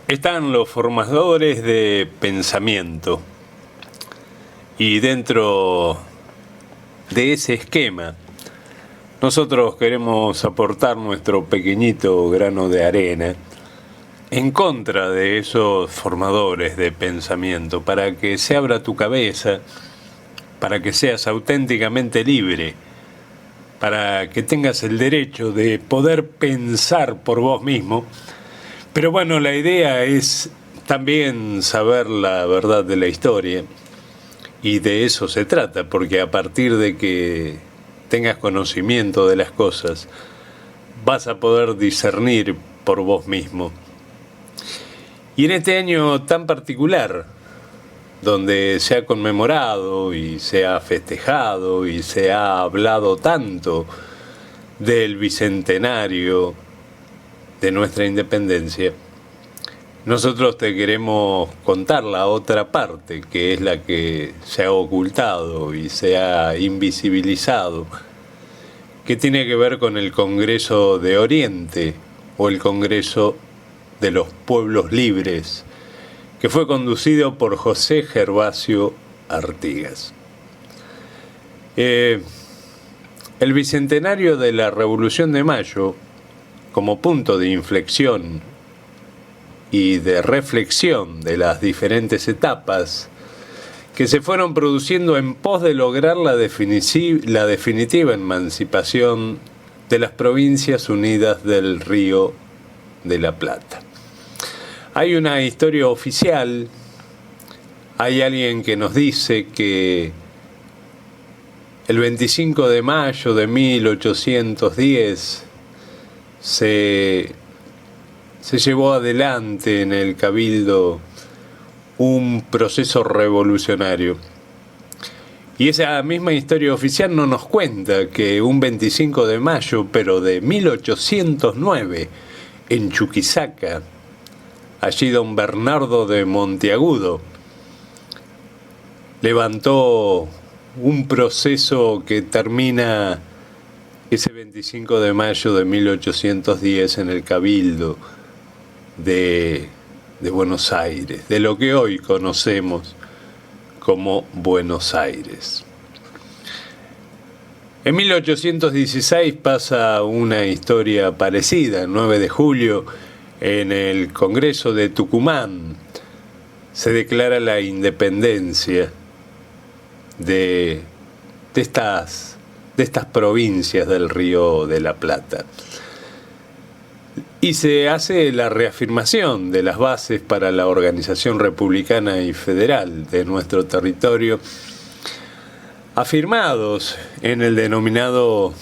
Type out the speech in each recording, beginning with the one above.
Están los formadores de pensamiento y dentro de ese esquema nosotros queremos aportar nuestro pequeñito grano de arena en contra de esos formadores de pensamiento, para que se abra tu cabeza, para que seas auténticamente libre, para que tengas el derecho de poder pensar por vos mismo. Pero bueno, la idea es también saber la verdad de la historia, y de eso se trata, porque a partir de que tengas conocimiento de las cosas, vas a poder discernir por vos mismo. Y en este año tan particular, donde se ha conmemorado y se ha festejado y se ha hablado tanto del bicentenario de nuestra independencia, nosotros te queremos contar la otra parte, que es la que se ha ocultado y se ha invisibilizado, que tiene que ver con el Congreso de Oriente, o el Congreso de los Pueblos Libres, que fue conducido por José Gervasio Artigas. El bicentenario de la Revolución de Mayo, como punto de inflexión y de reflexión de las diferentes etapas que se fueron produciendo en pos de lograr la definitiva emancipación de las Provincias Unidas del Río de la Plata. Hay una historia oficial, hay alguien que nos dice que el 25 de mayo de 1810 se llevó adelante en el Cabildo un proceso revolucionario. Y esa misma historia oficial no nos cuenta que un 25 de mayo, pero de 1809, en Chuquisaca, allí don Bernardo de Monteagudo levantó un proceso que termina ese 25 de mayo de 1810 en el Cabildo de Buenos Aires, de lo que hoy conocemos como Buenos Aires. En 1816 pasa una historia parecida. El 9 de julio, en el Congreso de Tucumán, se declara la independencia de estas provincias del Río de la Plata. Y se hace la reafirmación de las bases para la organización republicana y federal de nuestro territorio, afirmados en el denominado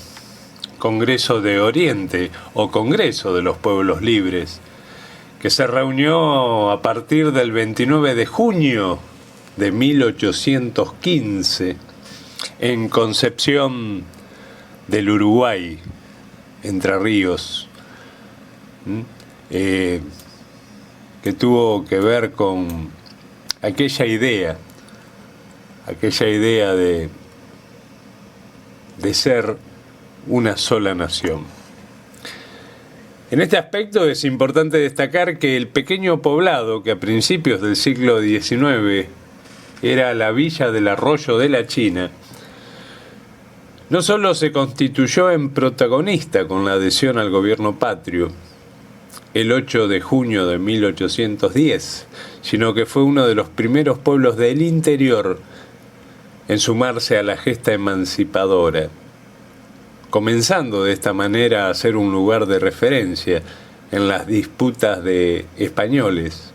Congreso de Oriente o Congreso de los Pueblos Libres, que se reunió a partir del 29 de junio de 1815 en Concepción del Uruguay, Entre Ríos, que tuvo que ver con aquella idea de ser una sola nación. En este aspecto es importante destacar que el pequeño poblado que a principios del siglo XIX era la villa del Arroyo de la China, no solo se constituyó en protagonista con la adhesión al gobierno patrio el 8 de junio de 1810, sino que fue uno de los primeros pueblos del interior en sumarse a la gesta emancipadora, comenzando de esta manera a ser un lugar de referencia en las disputas de españoles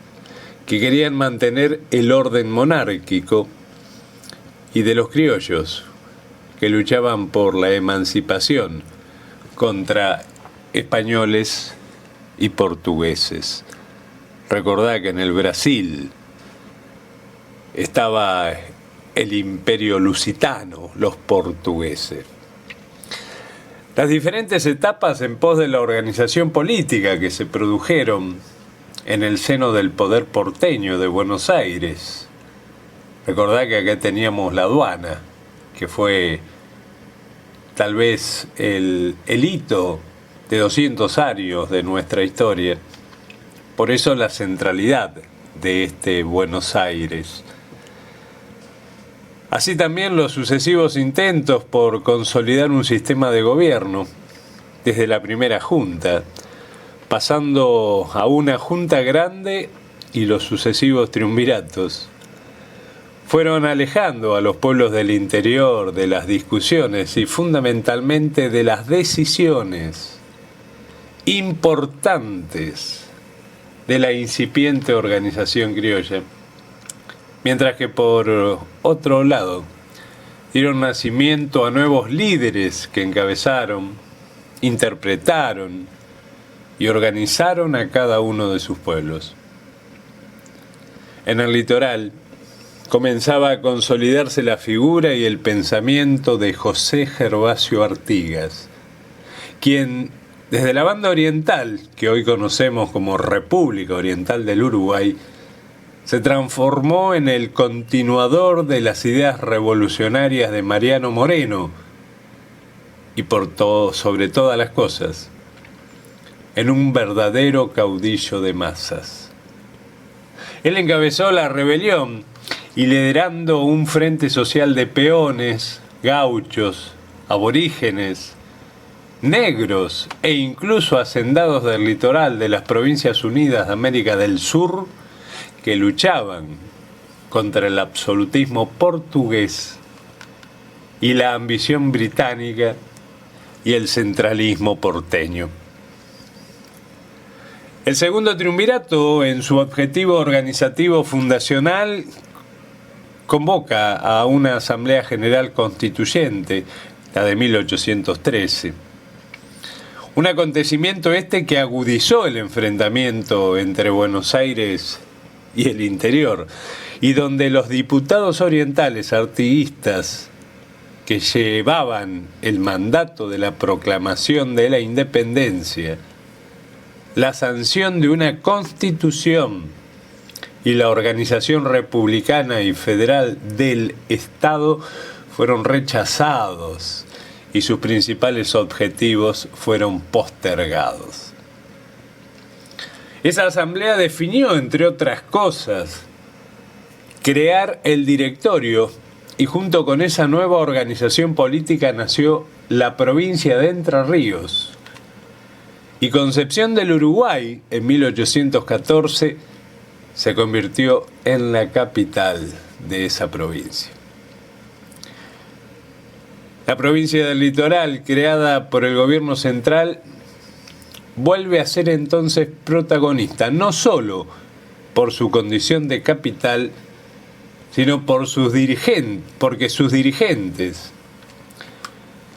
que querían mantener el orden monárquico y de los criollos que luchaban por la emancipación contra españoles y portugueses. Recordá que en el Brasil estaba el Imperio Lusitano, los portugueses. Las diferentes etapas en pos de la organización política que se produjeron en el seno del poder porteño de Buenos Aires. Recordá que acá teníamos la aduana, que fue tal vez el hito de 200 años de nuestra historia, Por eso la centralidad de este Buenos Aires. Así también los sucesivos intentos por consolidar un sistema de gobierno, desde la primera junta, pasando a una junta grande y los sucesivos triunviratos, fueron alejando a los pueblos del interior de las discusiones y fundamentalmente de las decisiones importantes de la incipiente organización criolla, mientras que por otro lado dieron nacimiento a nuevos líderes que encabezaron, interpretaron y organizaron a cada uno de sus pueblos. En el litoral comenzaba a consolidarse la figura y el pensamiento de José Gervasio Artigas, quien desde la banda oriental, que hoy conocemos como República Oriental del Uruguay, se transformó en el continuador de las ideas revolucionarias de Mariano Moreno y sobre todas las cosas, en un verdadero caudillo de masas. Él encabezó la rebelión y liderando un frente social de peones, gauchos, aborígenes, negros e incluso hacendados del litoral de las Provincias Unidas de América del Sur, que luchaban contra el absolutismo portugués y la ambición británica y el centralismo porteño. El segundo triunvirato, en su objetivo organizativo fundacional, convoca a una Asamblea General Constituyente, la de 1813. Un acontecimiento que agudizó el enfrentamiento entre Buenos Aires y el interior, y donde los diputados orientales artiguistas que llevaban el mandato de la proclamación de la independencia, la sanción de una constitución y la organización republicana y federal del Estado fueron rechazados y sus principales objetivos fueron postergados. Esa asamblea definió, entre otras cosas, crear el directorio y junto con esa nueva organización política nació la provincia de Entre Ríos. Y Concepción del Uruguay, en 1814, se convirtió en la capital de esa provincia. La provincia del Litoral, creada por el gobierno central, vuelve a ser entonces protagonista, no solo por su condición de capital, sino por porque sus dirigentes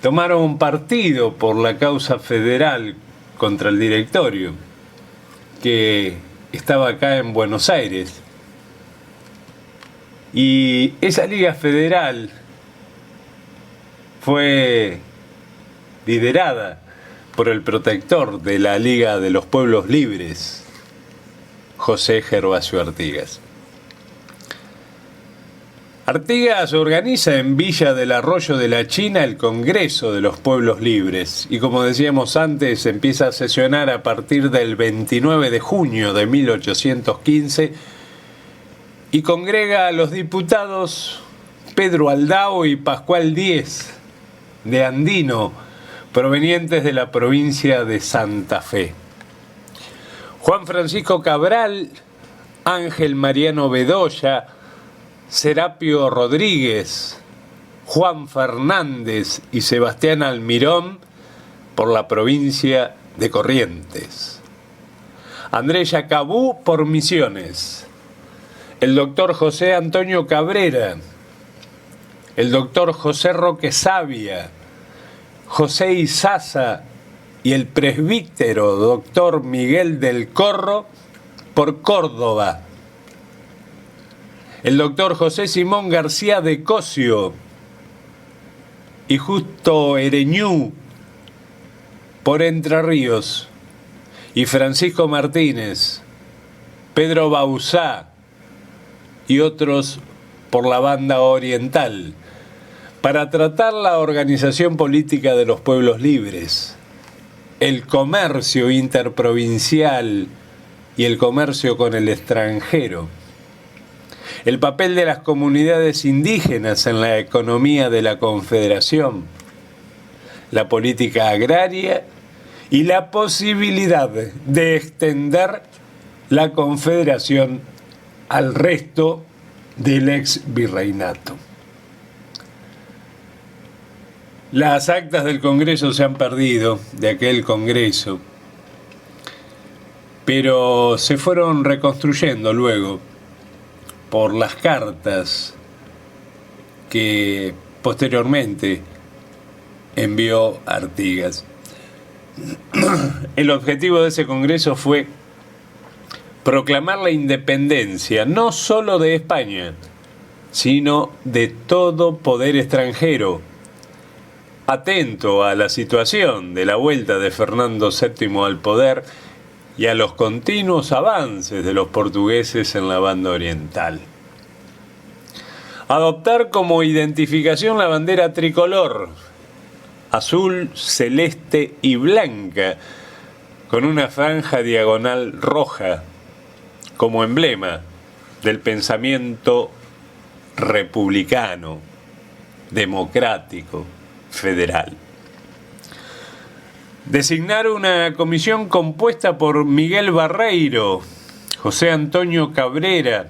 tomaron partido por la causa federal contra el directorio, que estaba acá en Buenos Aires. Y esa Liga Federal fue liderada por el protector de la Liga de los Pueblos Libres, José Gervasio Artigas. Artigas organiza en Villa del Arroyo de la China el Congreso de los Pueblos Libres y, como decíamos antes, empieza a sesionar a partir del 29 de junio de 1815 y congrega a los diputados Pedro Aldao y Pascual Díez de Andino, provenientes de la provincia de Santa Fe. Juan Francisco Cabral, Ángel Mariano Bedoya, Serapio Rodríguez, Juan Fernández y Sebastián Almirón por la provincia de Corrientes. Andrés Yacabú por Misiones. El doctor José Antonio Cabrera. El doctor José Roque Savia. José Izaza y el presbítero doctor Miguel del Corro por Córdoba. El doctor José Simón García de Cosio y Justo Ereñú por Entre Ríos, y Francisco Martínez, Pedro Bauzá y otros por la banda oriental, para tratar la organización política de los pueblos libres, el comercio interprovincial y el comercio con el extranjero, el papel de las comunidades indígenas en la economía de la Confederación, la política agraria y la posibilidad de extender la Confederación al resto del ex virreinato. Las actas del Congreso se han perdido, de aquel Congreso, pero se fueron reconstruyendo luego por las cartas que posteriormente envió Artigas. El objetivo de ese Congreso fue proclamar la independencia no solo de España, sino de todo poder extranjero, atento a la situación de la vuelta de Fernando VII al poder y a los continuos avances de los portugueses en la banda oriental. Adoptar como identificación la bandera tricolor, azul, celeste y blanca, con una franja diagonal roja, como emblema del pensamiento republicano, democrático, federal. Designar una comisión compuesta por Miguel Barreiro, José Antonio Cabrera,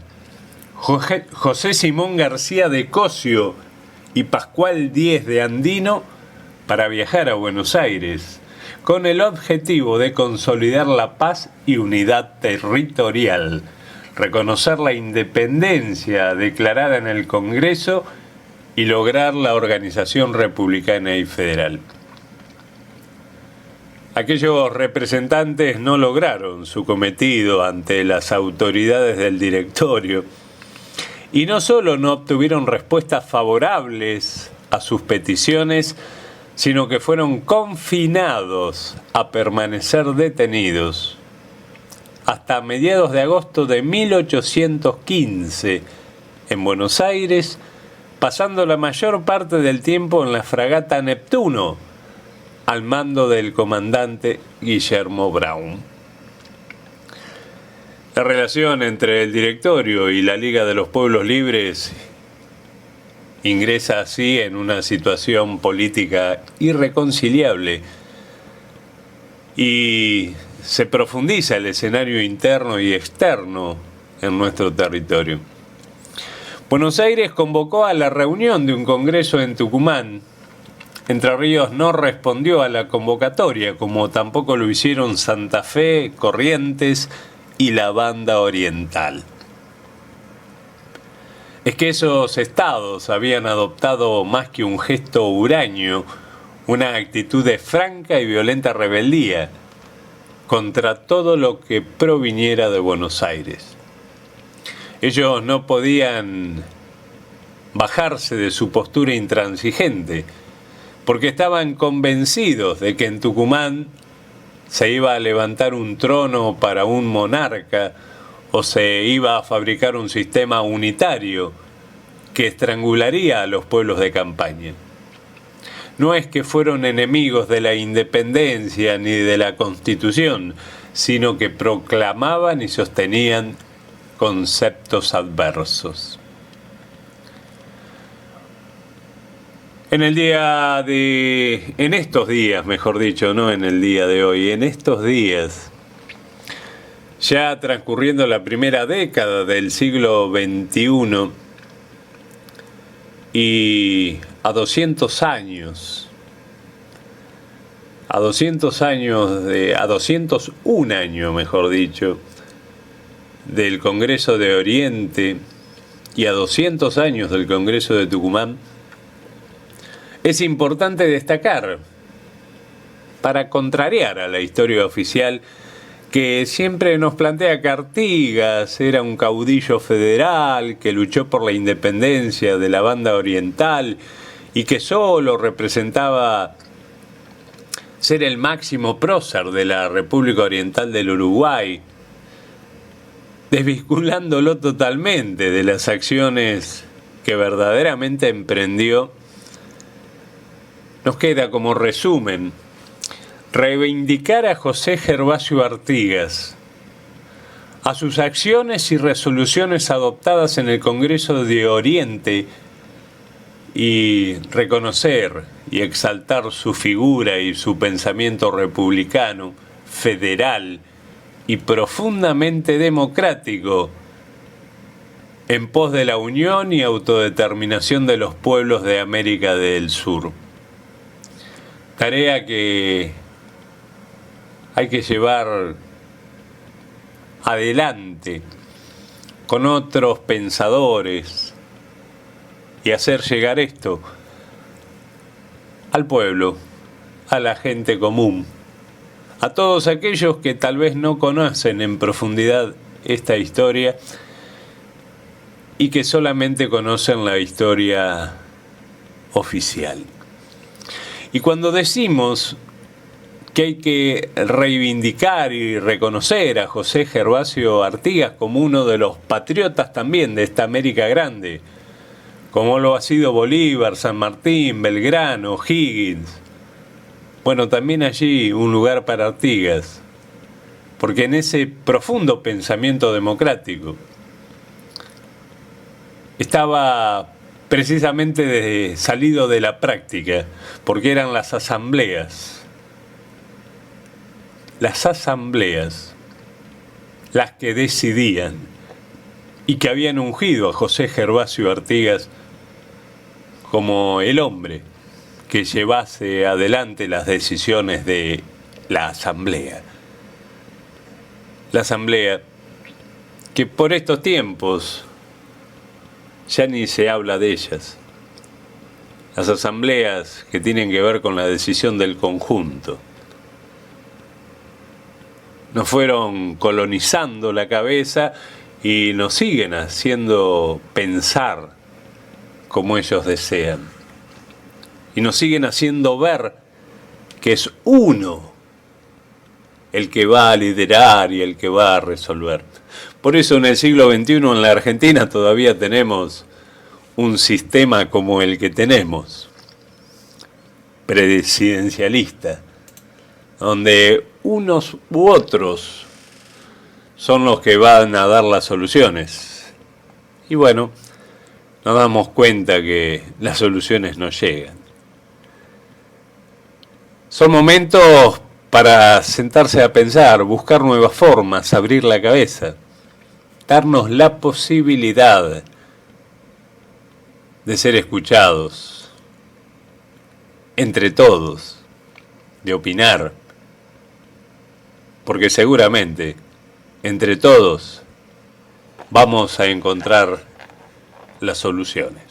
José Simón García de Cosio y Pascual Díez de Andino para viajar a Buenos Aires, con el objetivo de consolidar la paz y unidad territorial, reconocer la independencia declarada en el Congreso y lograr la organización republicana y federal. Aquellos representantes no lograron su cometido ante las autoridades del directorio y no solo no obtuvieron respuestas favorables a sus peticiones, sino que fueron confinados a permanecer detenidos hasta mediados de agosto de 1815 en Buenos Aires, pasando la mayor parte del tiempo en la fragata Neptuno, al mando del comandante Guillermo Brown. La relación entre el directorio y la Liga de los Pueblos Libres ingresa así en una situación política irreconciliable y se profundiza el escenario interno y externo en nuestro territorio. Buenos Aires convocó a la reunión de un congreso en Tucumán. Entre Ríos no respondió a la convocatoria, como tampoco lo hicieron Santa Fe, Corrientes y la Banda Oriental. Es que esos estados habían adoptado más que un gesto huraño, una actitud de franca y violenta rebeldía contra todo lo que proviniera de Buenos Aires. Ellos no podían bajarse de su postura intransigente, porque estaban convencidos de que en Tucumán se iba a levantar un trono para un monarca o se iba a fabricar un sistema unitario que estrangularía a los pueblos de campaña. No es que fueron enemigos de la independencia ni de la Constitución, sino que proclamaban y sostenían conceptos adversos. En estos días, mejor dicho, no en el día de hoy, en estos días, ya transcurriendo la primera década del siglo XXI y a 201 años, mejor dicho, del Congreso de Oriente y a 200 años del Congreso de Tucumán, es importante destacar, para contrariar a la historia oficial, que siempre nos plantea que Artigas era un caudillo federal que luchó por la independencia de la Banda Oriental y que solo representaba ser el máximo prócer de la República Oriental del Uruguay, desvinculándolo totalmente de las acciones que verdaderamente emprendió. Nos queda como resumen reivindicar a José Gervasio Artigas, a sus acciones y resoluciones adoptadas en el Congreso de Oriente y reconocer y exaltar su figura y su pensamiento republicano, federal y profundamente democrático en pos de la unión y autodeterminación de los pueblos de América del Sur. Tarea que hay que llevar adelante con otros pensadores y hacer llegar esto al pueblo, a la gente común, a todos aquellos que tal vez no conocen en profundidad esta historia y que solamente conocen la historia oficial. Y cuando decimos que hay que reivindicar y reconocer a José Gervasio Artigas como uno de los patriotas también de esta América Grande, como lo ha sido Bolívar, San Martín, Belgrano, Higgins, bueno, también allí un lugar para Artigas, porque en ese profundo pensamiento democrático estaba precisamente salido de la práctica, porque eran las asambleas las que decidían y que habían ungido a José Gervasio Artigas como el hombre que llevase adelante las decisiones de la asamblea. La asamblea que por estos tiempos ya ni se habla de ellas. Las asambleas que tienen que ver con la decisión del conjunto. Nos fueron colonizando la cabeza y nos siguen haciendo pensar como ellos desean. Y nos siguen haciendo ver que es uno el que va a liderar y el que va a resolver. Por eso en el siglo XXI en la Argentina todavía tenemos un sistema como el que tenemos, presidencialista, donde unos u otros son los que van a dar las soluciones. Y bueno, nos damos cuenta que las soluciones no llegan. Son momentos para sentarse a pensar, buscar nuevas formas, abrir la cabeza, darnos la posibilidad de ser escuchados entre todos, de opinar, porque seguramente entre todos vamos a encontrar las soluciones.